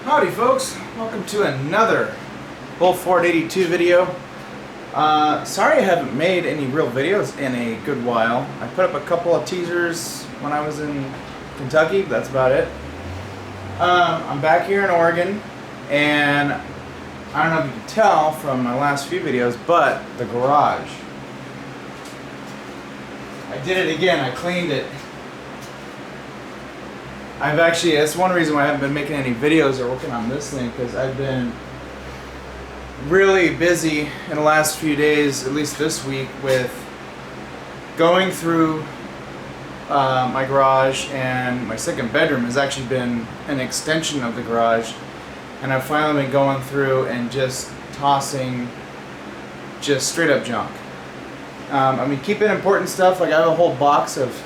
Howdy folks, welcome to another Bull Ford 82 video. Sorry I haven't made any real videos in a good while. I put up a couple of teasers when I was in Kentucky, but that's about it. I'm back here in Oregon, and I don't know if you can tell from my last few videos, but the garage. I did it again, I cleaned it. That's one reason why I haven't been making any videos or working on this thing, because I've been really busy in the last few days, at least this week, with going through my garage, and my second bedroom has actually been an extension of the garage, and I've finally been going through and just tossing just straight up junk. I mean, keeping important stuff, like I have a whole box of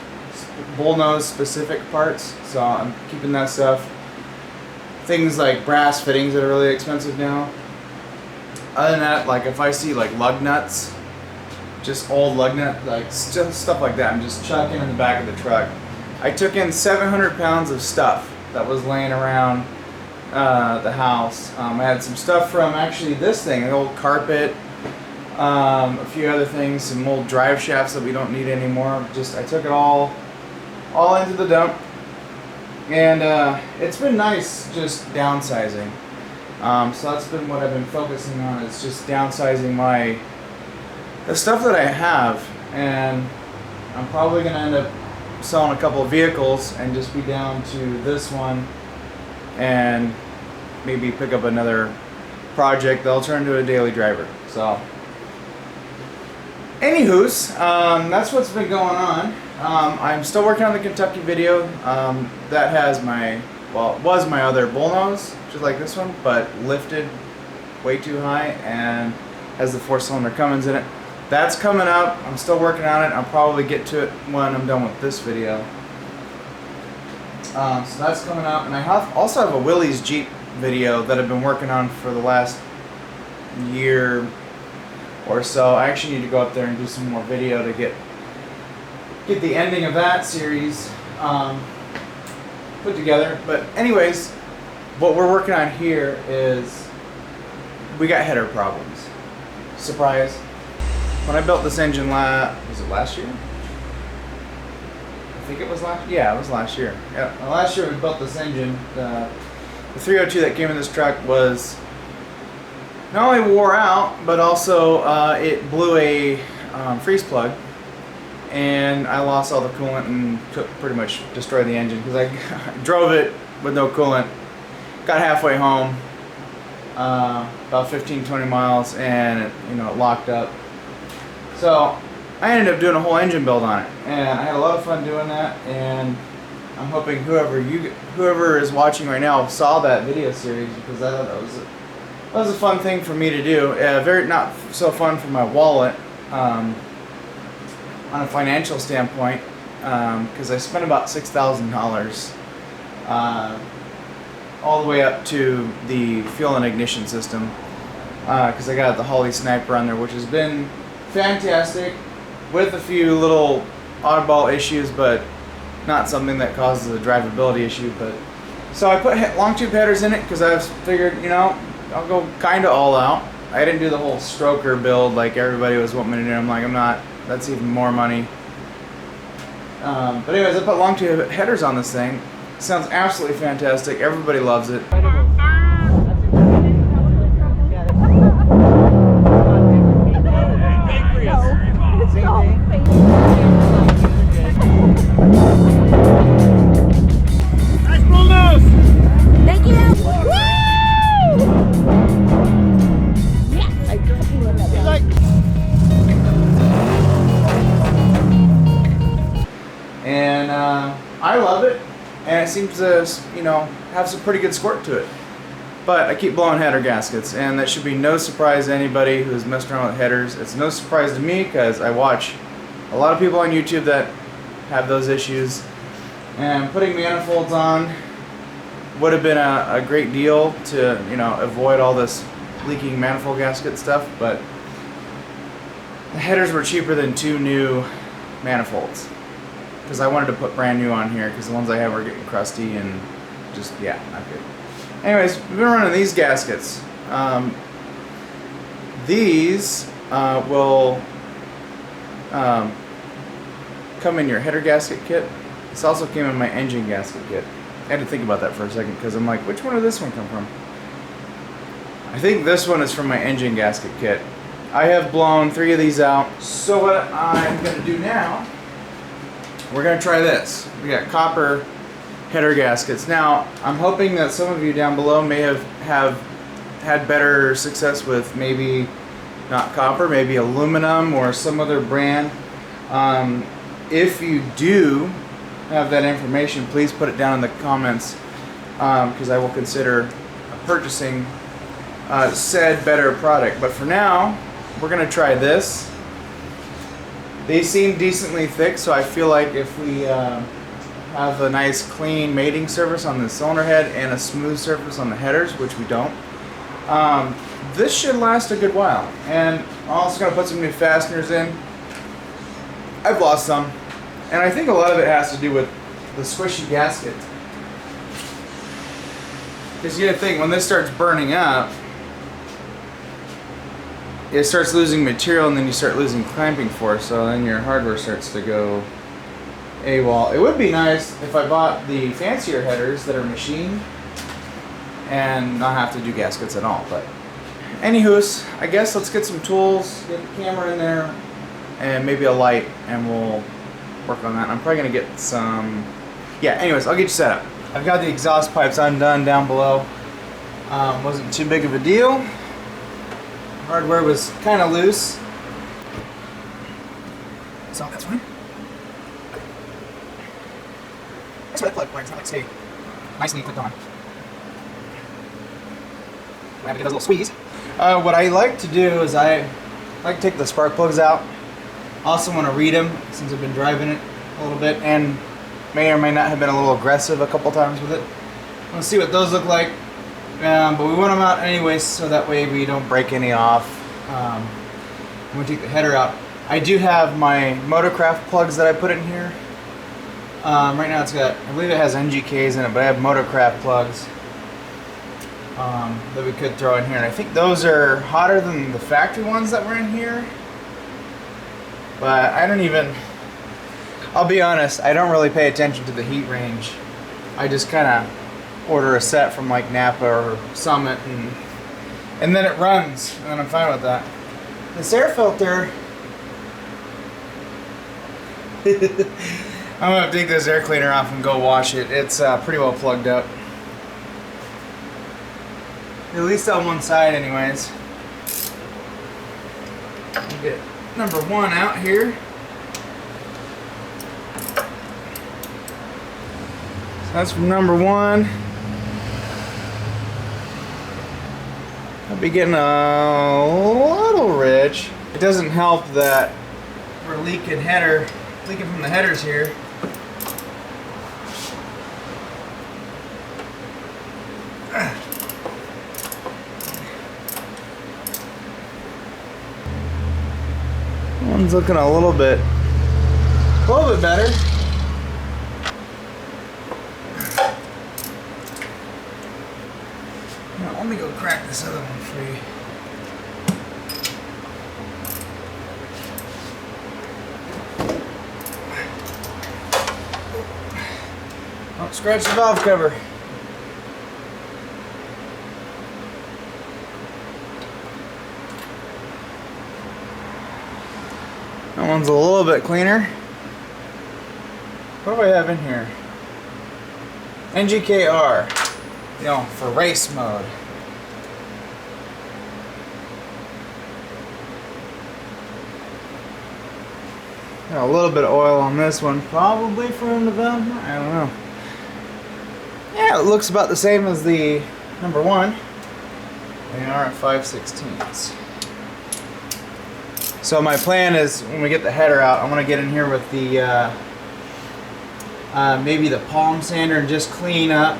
Bullnose specific parts, so I'm keeping that stuff. Things like brass fittings that are really expensive now. Other than that, like if I see like lug nuts, just old lug nut, like just stuff like that, I'm just chucking in the back of the truck. I took in 700 pounds of stuff that was laying around the house. I had some stuff from actually this thing, an old carpet, a few other things, some old drive shafts that we don't need anymore. I took it all into the dump, and it's been nice just downsizing. So that's been what I've been focusing on, is just downsizing the stuff that I have, and I'm probably going to end up selling a couple of vehicles and just be down to this one, and maybe pick up another project that'll turn into a daily driver. So anywho's, that's what's been going on. I'm still working on the Kentucky video. That has it was my other Bullnose, just like this one, but lifted way too high and has the 4-cylinder Cummins in it. That's coming up. I'm still working on it. I'll probably get to it when I'm done with this video. So that's coming up, and I also have a Willys Jeep video that I've been working on for the last year or so. I actually need to go up there and do some more video to get the ending of that series put together. But anyways, what we're working on here is we got header problems. Surprise. When I built this engine was it last year? I think it was last year. Yeah, it was last year. Yeah, last year we built this engine. The 302 that came in this truck was not only wore out, but also it blew a freeze plug, and I lost all the coolant and pretty much destroyed the engine, because I drove it with no coolant, got halfway home, about 15-20 miles, and it locked up. So I ended up doing a whole engine build on it, and I had a lot of fun doing that, and I'm hoping whoever is watching right now saw that video series, because I thought that was a fun thing for me to do. Very not so fun for my wallet on a financial standpoint, because I spent about $6,000 all the way up to the fuel and ignition system, because I got the Holley Sniper on there, which has been fantastic, with a few little oddball issues, but not something that causes a drivability issue. But so I put long tube headers in it because I figured, I'll go kind of all out. I didn't do the whole stroker build like everybody was wanting me to do. I'm like, I'm not. That's even more money. But anyways, I put long tube headers on this thing. It sounds absolutely fantastic. Everybody loves it. Nice Bullnose! Thank you! Woo! Yes! And I love it, and it seems to have some pretty good squirt to it. But I keep blowing header gaskets, and that should be no surprise to anybody who's messed around with headers. It's no surprise to me, because I watch a lot of people on YouTube that have those issues, and putting manifolds on would have been a great deal to avoid all this leaking manifold gasket stuff. But the headers were cheaper than 2 new manifolds, because I wanted to put brand new on here, because the ones I have are getting crusty and just, yeah, not good. Anyways, we've been running these gaskets. These will come in your header gasket kit. This also came in my engine gasket kit. I had to think about that for a second because I'm like, which one did this one come from? I think this one is from my engine gasket kit. I have blown 3 of these out. So what I'm going to do now, we're going to try this. We got copper header gaskets. Now, I'm hoping that some of you down below may have had better success with maybe not copper, maybe aluminum or some other brand. If you do have that information, please put it down in the comments because I will consider purchasing said better product. But for now, we're going to try this. They seem decently thick, so I feel like if we have a nice clean mating surface on the cylinder head and a smooth surface on the headers, which we don't, this should last a good while. And I'm also going to put some new fasteners in. I've lost some, and I think a lot of it has to do with the squishy gasket. Because you gotta think, when this starts burning up, it starts losing material, and then you start losing clamping force, so then your hardware starts to go AWOL. It would be nice if I bought the fancier headers that are machined and not have to do gaskets at all, but anywho's, I guess let's get some tools, get the camera in there, and maybe a light, and we'll work on that. I'm probably gonna get some, yeah, anyways, I'll get you set up. I've got the exhaust pipes undone down below. Wasn't too big of a deal. Hardware was kind of loose, so that's fine. That's what that plug for. It's not like stay nicely clipped on. I have to give it a little squeeze. What I like to do is I like to take the spark plugs out. I also want to read them since I've been driving it a little bit and may or may not have been a little aggressive a couple times with it. I want to see what those look like, but we want them out anyways so that way we don't break any off. I'm going to take the header out. I do have my Motorcraft plugs that I put in here. Right now it's got, I believe it has NGKs in it, but I have Motorcraft plugs that we could throw in here. And I think those are hotter than the factory ones that were in here. But I don't even, I'll be honest, I don't really pay attention to the heat range. I just kind of order a set from like Napa or Summit and then it runs, and then I'm fine with that. This air filter, I'm going to take this air cleaner off and go wash it. It's pretty well plugged up. At least on one side anyways. We'll get number 1 out here. So that's from number 1. I'll be getting a little rich. It doesn't help that we're leaking from the headers here. One's looking a little bit better. Now, let me go crack this other one free. Don't scratch the valve cover. That one's a little bit cleaner. What do I have in here? NGKR, you know, for race mode. Got a little bit of oil on this one, probably from the valve. I don't know. Yeah, it looks about the same as the number 1. They are at 5/16. So my plan is when we get the header out, I want to get in here with the maybe the palm sander and just clean up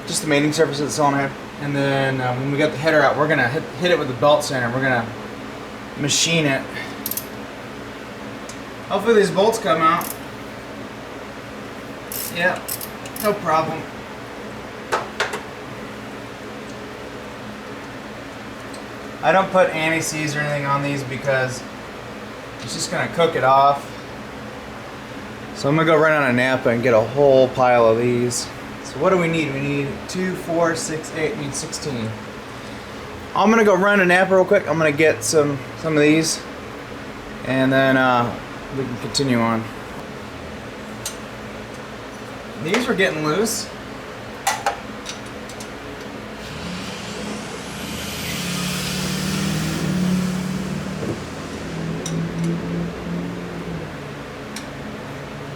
just the mating surface of the cylinder head. And then when we get the header out, we're gonna hit it with the belt sander. We're gonna machine it. Hopefully these bolts come out. Yep, no problem. I don't put anti-seize or anything on these because it's just gonna cook it off. So I'm gonna go right on a Napa and get a whole pile of these. So what do we need? We need 2, 4, 6, 8, we need 16. I'm gonna go run a Napa real quick. I'm gonna get some of these, and then we can continue on. These were getting loose.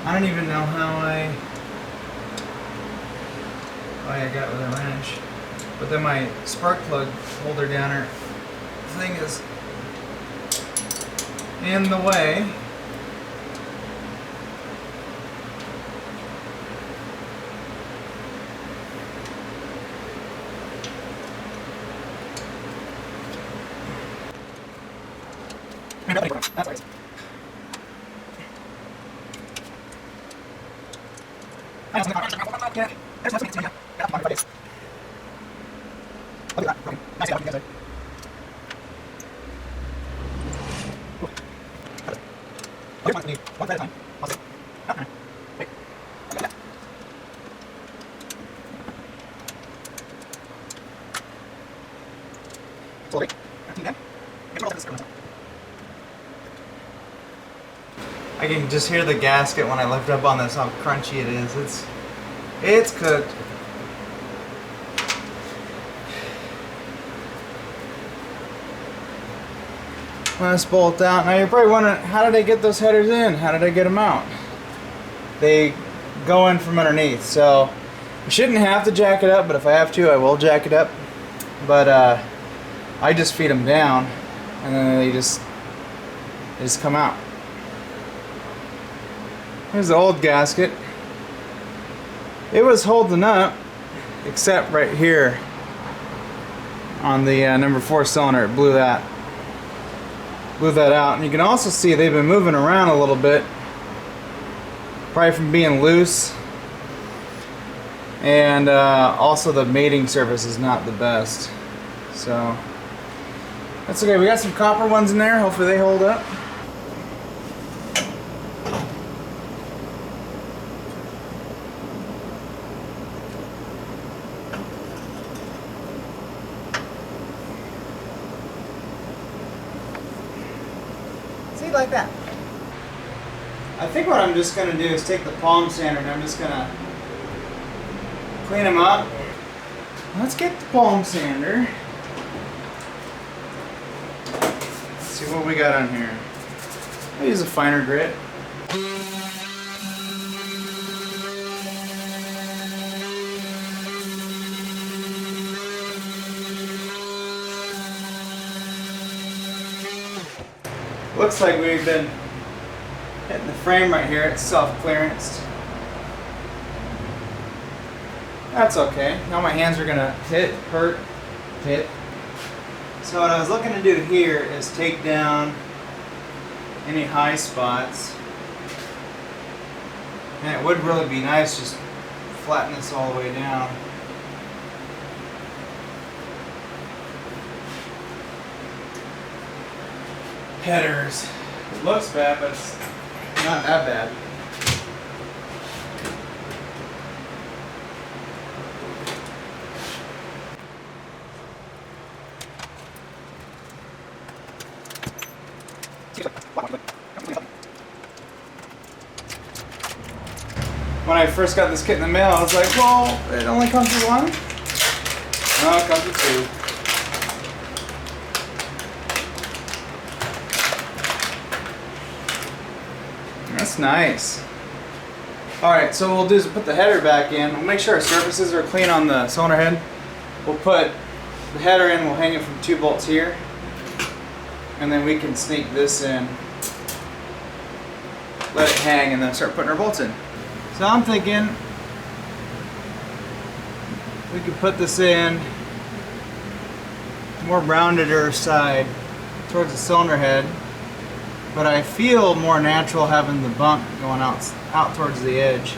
I don't even know how I got with a wrench, but then my spark plug holder downer thing is in the way. That's right. I can just hear the gasket when I lift up on this, how crunchy it is. It's cooked. Let's bolt out. Now you're probably wondering, how did I get those headers in? How did I get them out? They go in from underneath, so I shouldn't have to jack it up, but if I have to, I will jack it up. But I just feed them down, and then they just come out. Here's the old gasket. It was holding up, except right here on the number 4 cylinder. It blew that out. And you can also see they've been moving around a little bit, probably from being loose. And also the mating surface is not the best. So that's okay. We got some copper ones in there. Hopefully they hold up. See, like that. I think what I'm just going to do is take the palm sander and I'm just going to clean them up. Let's get the palm sander. Let's see what we got on here. I'll use a finer grit. Looks like we've been hitting the frame right here. It's self-clearanced. That's okay. Now my hands are gonna hurt. So what I was looking to do here is take down any high spots. And it would really be nice just flatten this all the way down. Headers. It looks bad, but it's not that bad. When I first got this kit in the mail, I was like, well, it only comes with one? No, it comes with 2. That's nice. Alright, so what we'll do is put the header back in. We'll make sure our surfaces are clean on the cylinder head. We'll put the header in, we'll hang it from 2 bolts here. And then we can sneak this in. Let it hang and then start putting our bolts in. So I'm thinking we could put this in more rounded side towards the cylinder head, but I feel more natural having the bump going out towards the edge.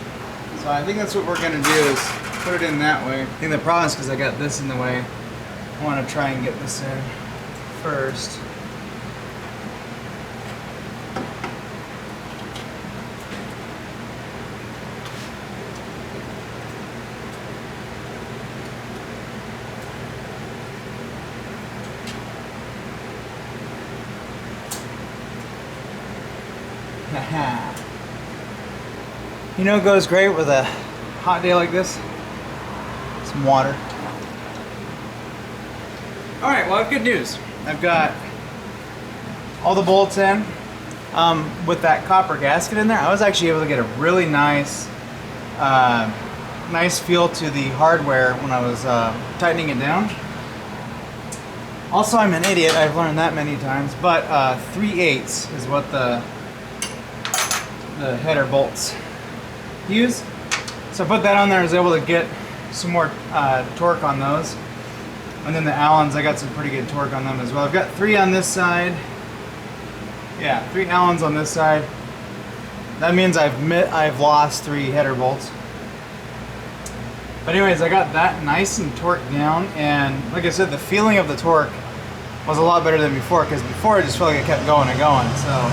So I think that's what we're going to do, is put it in that way. I think the problem is because I got this in the way. I want to try and get this in. first. You know, it goes great with a hot day like this. Some water. All right, well, I have good news. I've got all the bolts in. With that copper gasket in there, I was actually able to get a really nice feel to the hardware when I was tightening it down. Also, I'm an idiot. I've learned that many times, but 3/8 is what the header bolts use. So I put that on there. I was able to get some more torque on those. And then the Allens, I got some pretty good torque on them as well. I've got 3 on this side. Yeah, 3 Allens on this side. That means I've lost 3 header bolts. But anyways, I got that nice and torqued down, and like I said, the feeling of the torque was a lot better than before, because before it just felt like it kept going and going. So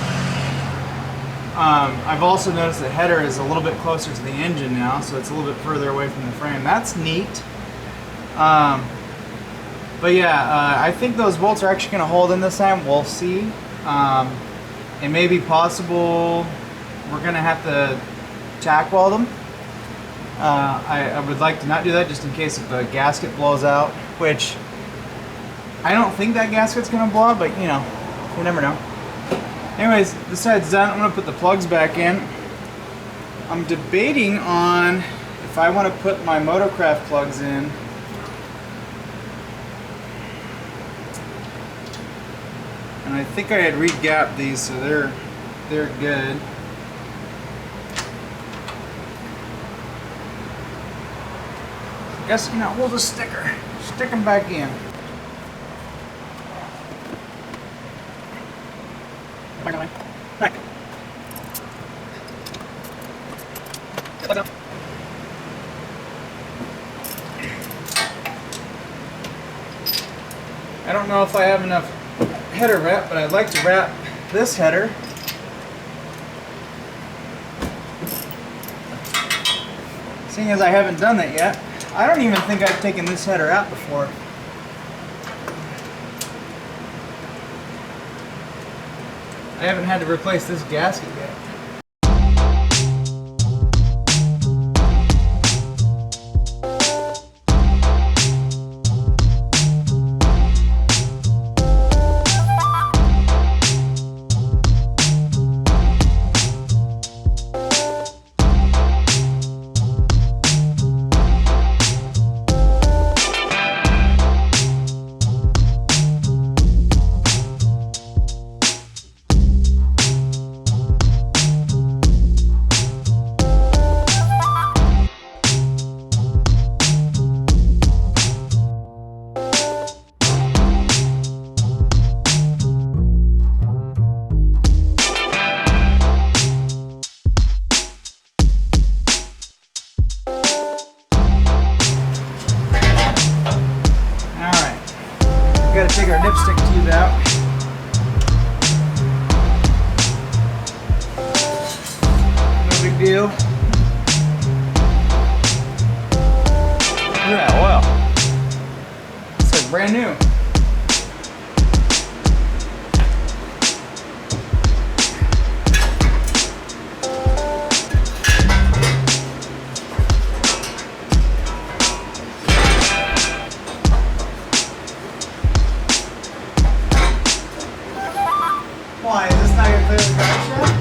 I've also noticed the header is a little bit closer to the engine now, so it's a little bit further away from the frame. That's neat. But yeah, I think those bolts are actually going to hold in this time. We'll see. It may be possible we're going to have to tack weld them. I would like to not do that just in case if the gasket blows out, which I don't think that gasket's going to blow out, but you know, you never know. Anyways, this side's done. I'm going to put the plugs back in. I'm debating on if I want to put my Motorcraft plugs in. And I think I had re-gapped these, so they're good. I guess, you know, we'll just stick them back in. Back. I don't know if I have enough header wrap, but I'd like to wrap this header. Seeing as I haven't done that yet, I don't even think I've taken this header out before. I haven't had to replace this gasket yet. Gotta take our dipstick tube out. No big deal. Look at that oil. It's like brand new. Why? Is this not going to clear the drive shaft?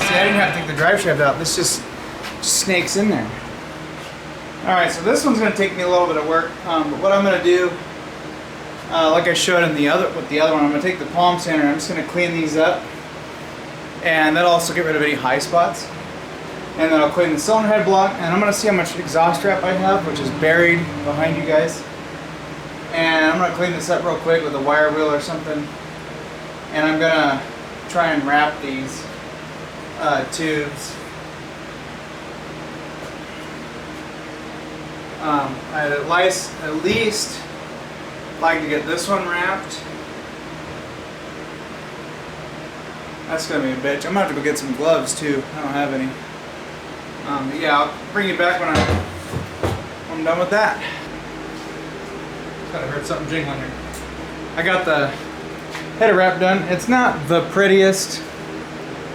See, I didn't have to take the drive shaft out. This just snakes in there. Alright, so this one's going to take me a little bit of work. But what I'm going to do, like I showed in the other one, I'm going to take the palm sander and I'm just going to clean these up, and that'll also get rid of any high spots. And then I'll clean the cylinder head block, and I'm gonna see how much exhaust wrap I have, which is buried behind you guys. And I'm gonna clean this up real quick with a wire wheel or something. And I'm gonna try and wrap these tubes. I'd at least like to get this one wrapped. That's gonna be a bitch. I'm gonna have to go get some gloves too. I don't have any. But yeah, I'll bring you back when I'm done with that. Thought I heard something jingling here. I got the header wrap done. It's not the prettiest,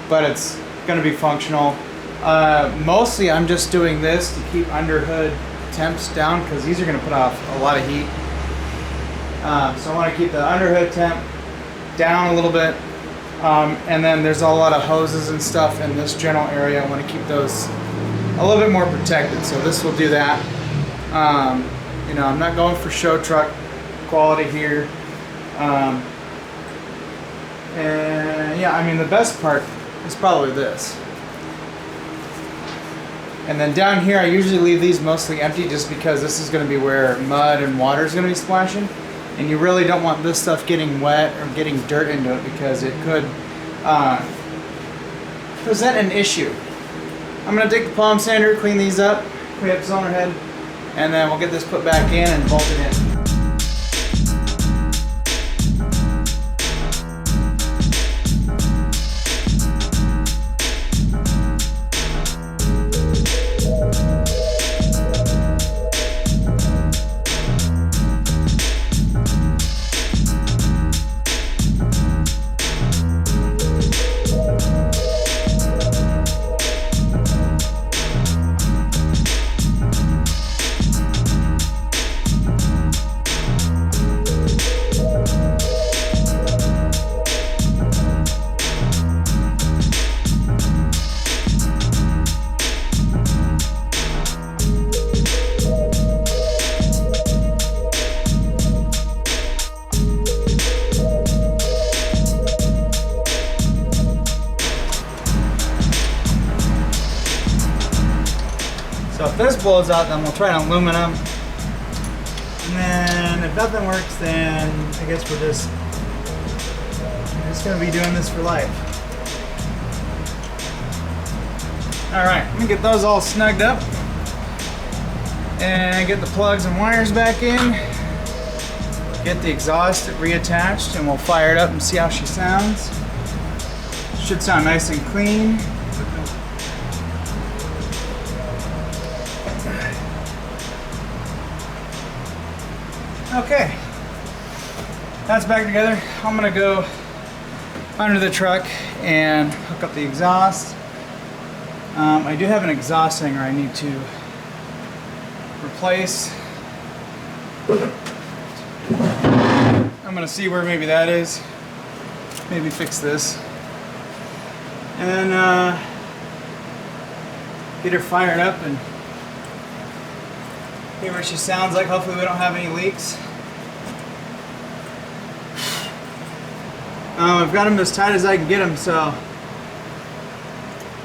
but it's gonna be functional. Mostly I'm just doing this to keep underhood temps down because these are gonna put off a lot of heat. So I want to keep the underhood temp down a little bit. And then there's a lot of hoses and stuff in this general area. I want to keep those a little bit more protected, so this will do that. You know, I'm not going for show truck quality here. And yeah, I mean, the best part is probably this. And then down here, I usually leave these mostly empty just because this is going to be where mud and water is going to be splashing. And you really don't want this stuff getting wet or getting dirt into it because it could present an issue. I'm going to take the palm sander, clean these up, clean up the cylinder head, and then we'll get this put back in and bolt it in. So if this blows out, then we'll try an aluminum. And then if nothing works, then I guess we're just gonna be doing this for life. All right, let me get those all snugged up and get the plugs and wires back in. Get the exhaust reattached, and we'll fire it up and see how she sounds. Should sound nice and clean. Okay, that's back together. I'm gonna go under the truck and hook up the exhaust. I do have an exhaust hanger I need to replace. I'm gonna see where maybe that is. Maybe fix this. And then get her fired up and hear what she sounds like. Hopefully we don't have any leaks. I've got them as tight as I can get them, so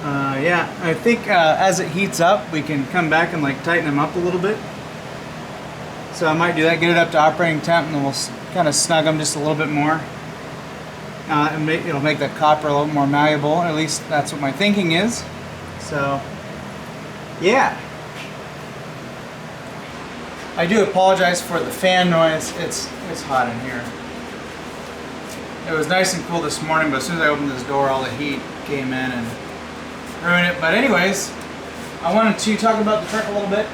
yeah, I think as it heats up we can come back and like tighten them up a little bit. So I might do that, get it up to operating temp, and then we'll kind of snug them just a little bit more. It'll make the copper a little more malleable, or at least that's what my thinking is. So yeah. I do apologize for the fan noise. It's hot in here. It was nice and cool this morning, but as soon as I opened this door, all the heat came in and ruined it. But anyways, I wanted to talk about the truck a little bit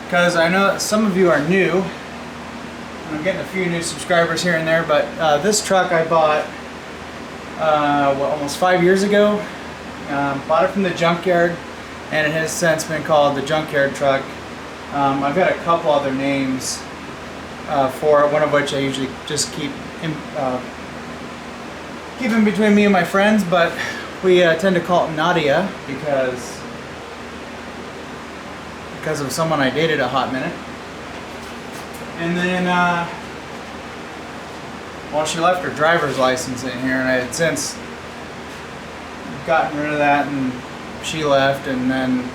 because I know that some of you are new. And I'm getting a few new subscribers here and there, but this truck I bought almost 5 years ago. Bought it from the junkyard, and it has since been called the junkyard truck. I've got a couple other names for it, one of which I usually just keep in between me and my friends, but we tend to call it Nadia because of someone I dated a hot minute. And then, well, she left her driver's license in here, and I had since gotten rid of that and she left, and then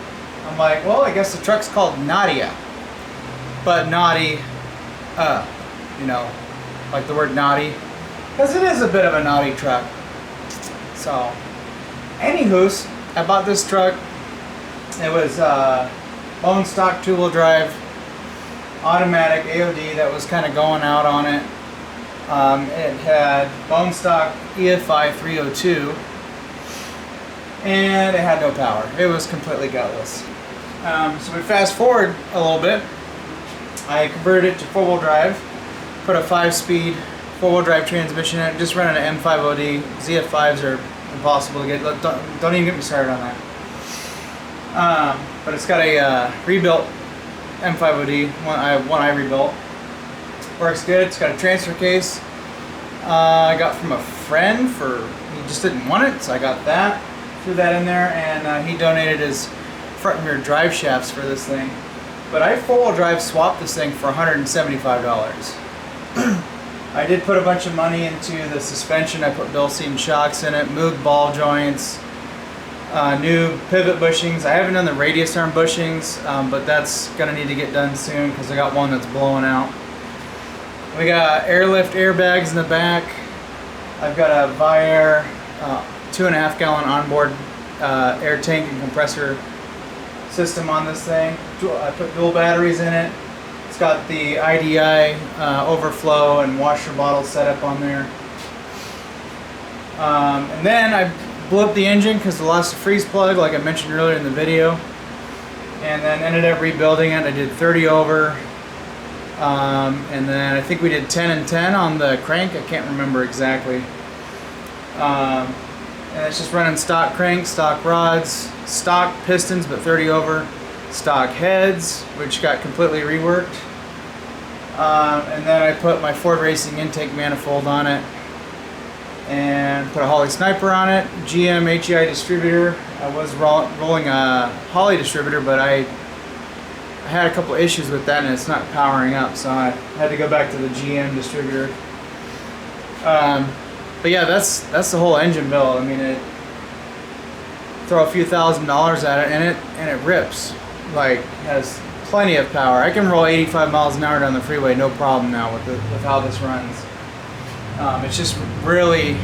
I'm like, well, I guess the truck's called Nadia, but naughty, you know, like the word naughty, because it is a bit of a naughty truck. So, anywho's, I bought this truck. It was bone stock 2-wheel drive, automatic AOD that was kind of going out on it. It had bone stock EFI 302, and it had no power. It was completely gutless. So we fast forward a little bit. I converted it to 4-wheel drive, put a 5-speed 4-wheel drive transmission in it, just running an M5OD. ZF5s are impossible to get. Don't even get me started on that. But it's got a rebuilt M5OD, one I rebuilt. Works good. It's got a transfer case I got from a friend he just didn't want it, so I got that, threw that in there, and he donated his front and rear drive shafts for this thing. But I 4-wheel drive swapped this thing for $175. I did put a bunch of money into the suspension. I put Bilstein shocks in it, moved ball joints, new pivot bushings. I haven't done the radius arm bushings, but that's going to need to get done soon because I got one that's blowing out. We got airlift airbags in the back. I've got a Viair 2.5 gallon onboard air tank and compressor system on this thing. I put dual batteries in it. It's got the IDI overflow and washer bottle setup on there. And then I blew up the engine because I lost the freeze plug, like I mentioned earlier in the video. And then ended up rebuilding it. I did 30 over. And then I think we did 10 and 10 on the crank. I can't remember exactly. And it's just running stock crank, stock rods, stock pistons, but 30 over, stock heads, which got completely reworked. And then I put my Ford Racing intake manifold on it and put a Holley Sniper on it, GM HEI distributor. I was rolling a Holley distributor, but I had a couple issues with that and it's not powering up, so I had to go back to the GM distributor. But yeah, that's the whole engine build. I mean, throw a few $1,000s at it and it rips. Like, has plenty of power. I can roll 85 miles an hour down the freeway, no problem now with how this runs. It's just really,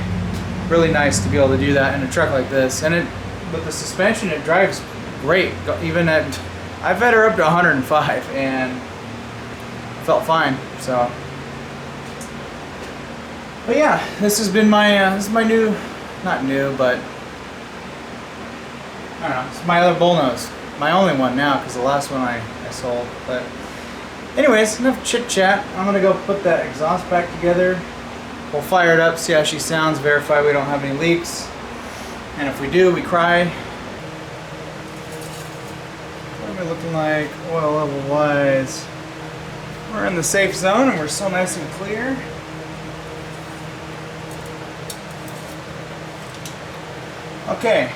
really nice to be able to do that in a truck like this. And with the suspension, it drives great. Even I've had her up to 105 and felt fine. So, but yeah, this has been this is my new, not new, but I don't know. It's my other Bullnose, my only one now because the last one I sold. But anyways, enough chit chat. I'm gonna go put that exhaust back together. We'll fire it up, see how she sounds, verify we don't have any leaks, and if we do, we cry. What am I looking like oil level wise? We're in the safe zone and we're so nice and clear. Okay,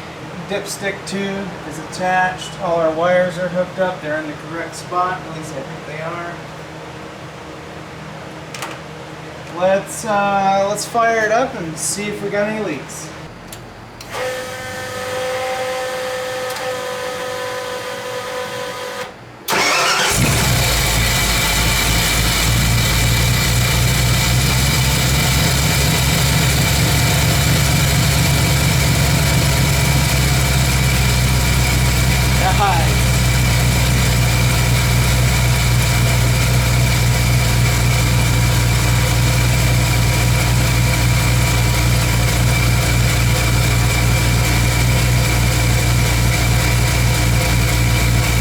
dipstick tube is attached. All our wires are hooked up. They're in the correct spot. At least I think they are. Let's fire it up and see if we got any leaks.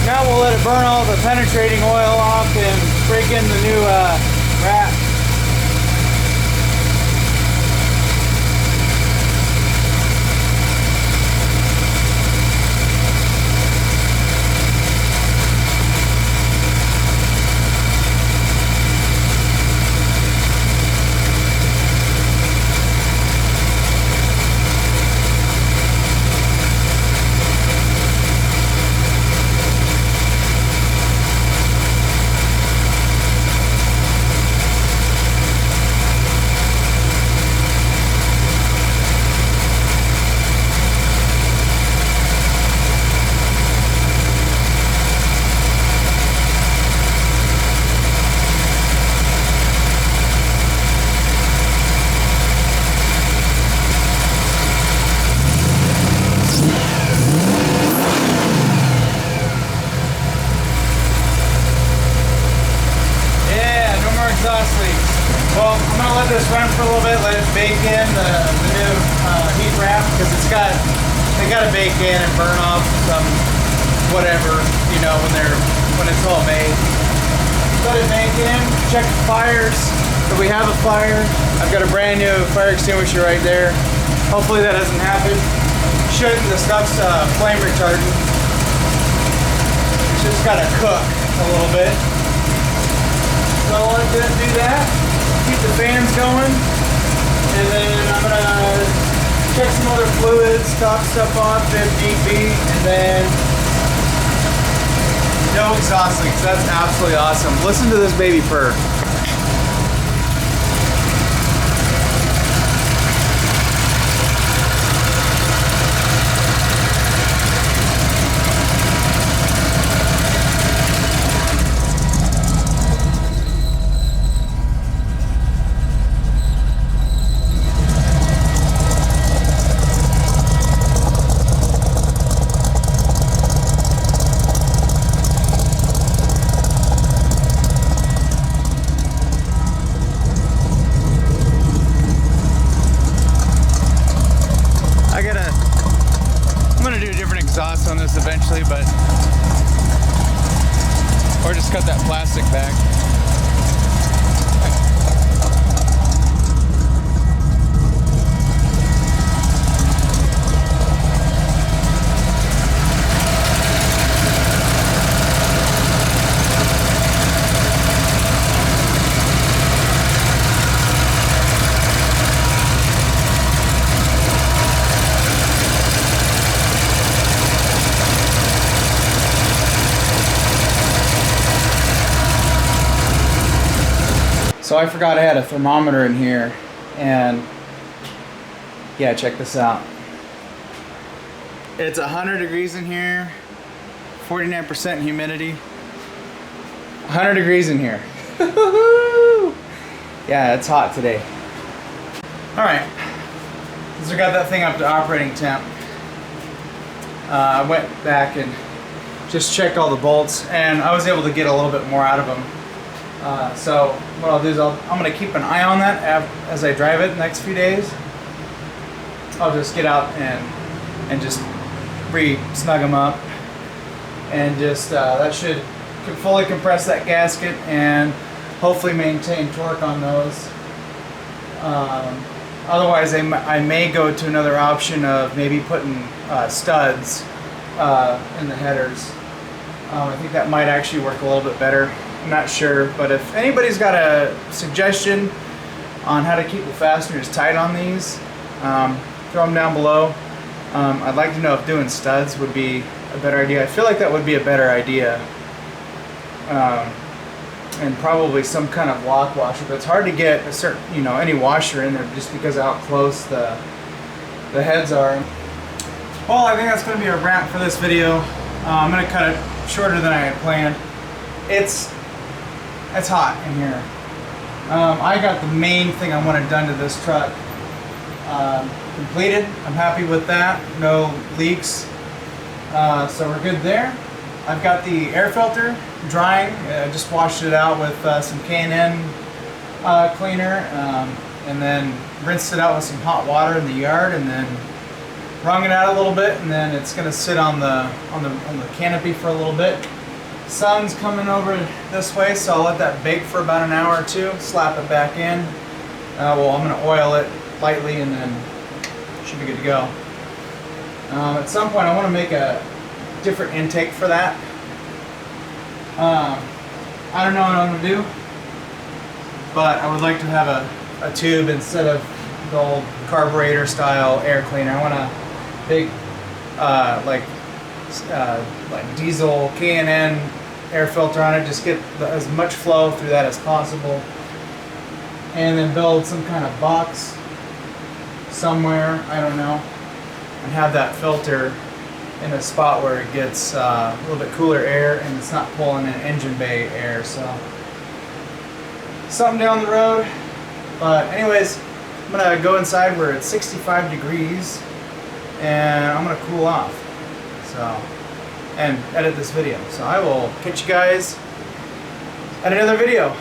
Now we'll let it burn all the penetrating oil off and break in the new wrap. this run for a little bit, let it bake in the new heat wrap, because they gotta bake in and burn off some whatever, you know, when it's all made. Let it bake in, check the fires. If we have a fire, I've got a brand new fire extinguisher right there. Hopefully that doesn't happen. Shouldn't, the stuff's flame retardant. It's just gotta cook a little bit. So I'll let that do that. Keep the fans going. And then I'm gonna check some other fluids, top stuff off if need be, and then no exhaust leaks. That's absolutely awesome. Listen to this baby purr. I'm gonna do a different exhaust on this eventually, but or just cut that plastic back. So I forgot I had a thermometer in here, and yeah, check this out. It's 100 degrees in here, 49% humidity. 100 degrees in here. Yeah, it's hot today. Alright, since I got that thing up to operating temp, I went back and just checked all the bolts, and I was able to get a little bit more out of them. So what I'll do is I'm going to keep an eye on that as I drive it the next few days. I'll just get out and just snug them up, and just that should fully compress that gasket and hopefully maintain torque on those. Otherwise I may go to another option of maybe putting studs in the headers. I think that might actually work a little bit better. I'm not sure, but if anybody's got a suggestion on how to keep the fasteners tight on these, throw them down below. I'd like to know if doing studs would be a better idea. I feel like that would be a better idea, and probably some kind of lock washer. But it's hard to get a certain, any washer in there just because of how close the heads are. Well, I think that's going to be a wrap for this video. I'm going to cut it shorter than I had planned. It's hot in here. I got the main thing I wanted done to this truck completed. I'm happy with that. No leaks. So we're good there. I've got the air filter drying. I just washed it out with some K&N cleaner, and then rinsed it out with some hot water in the yard, and then wrung it out a little bit, and then it's going to sit on the canopy for a little bit. Sun's coming over this way, so I'll let that bake for about an hour or two, slap it back in. Well, I'm going to oil it lightly, and then it should be good to go. At some point I want to make a different intake for that. I don't know what I'm going to do, but I would like to have a tube instead of the old carburetor style air cleaner. I want a big like diesel K&N air filter on it, just get as much flow through that as possible, and then build some kind of box somewhere, I don't know, and have that filter in a spot where it gets a little bit cooler air and it's not pulling in engine bay air. So something down the road. But anyways, I'm gonna go inside where it's 65 degrees and I'm gonna cool off, and edit this video. So I will catch you guys at another video.